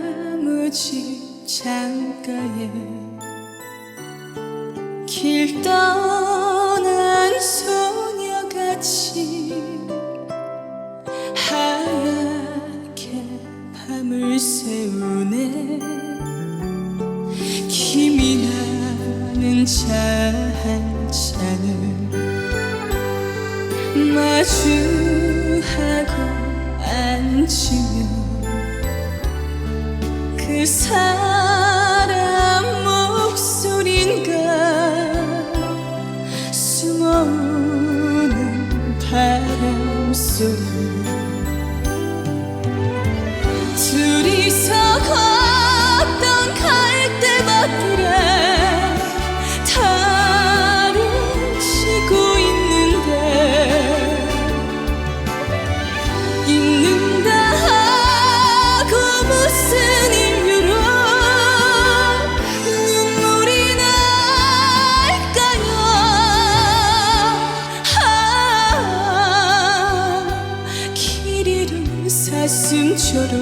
통나무집 창가에 길 떠난 소녀같이 하얗게 밤을 새우네. 김이 나는 차 한 잔을 마주하고 앉으며 그 사람 목소린가 숨어우는 바람소리. 둘이서 걷던 갈대밭길에 달을 치고 있는데 잊는다 하고 무슨 이유로 눈물이 날까요? 길 잃은 사슴처럼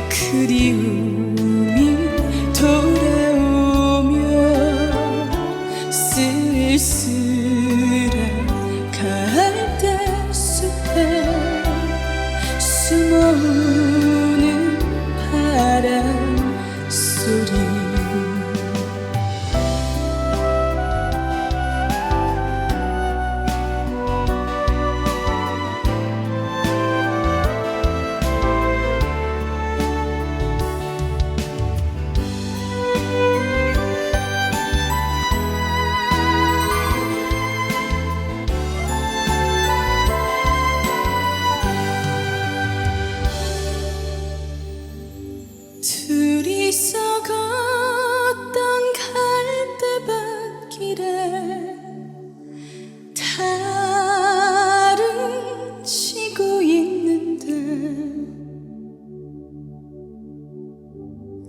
그리움이 돌아오며 쓸쓸한 갈대숲에 숨어오는 바람소리. 둘이서 걷던 갈대밭길에 달은 치고 있는데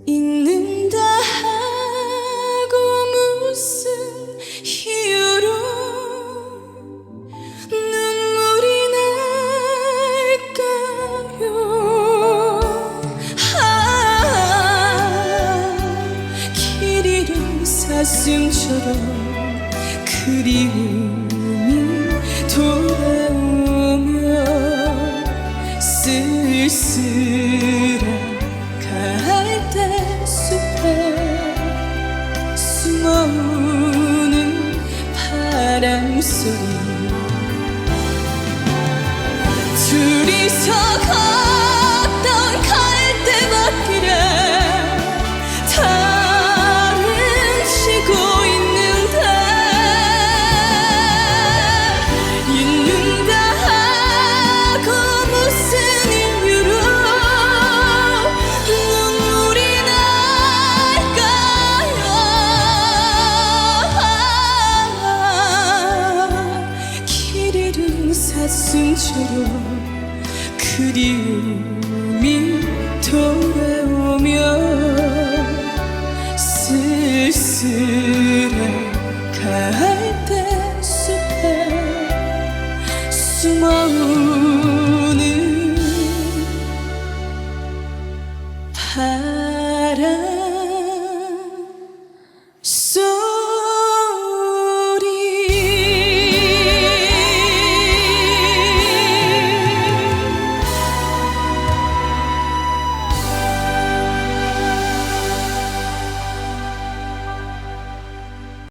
잊는다 하고 무슨 이유로 눈물이 날까요? 사슴처럼 그리움이 돌아오며 쓸쓸한 갈대숲에 숨어오는 바람소리. 둘이서 걷던 갈대밭길에 사슴처럼 그리움이 돌아오며 쓸쓸한 갈대숲에 숨어오는 바람.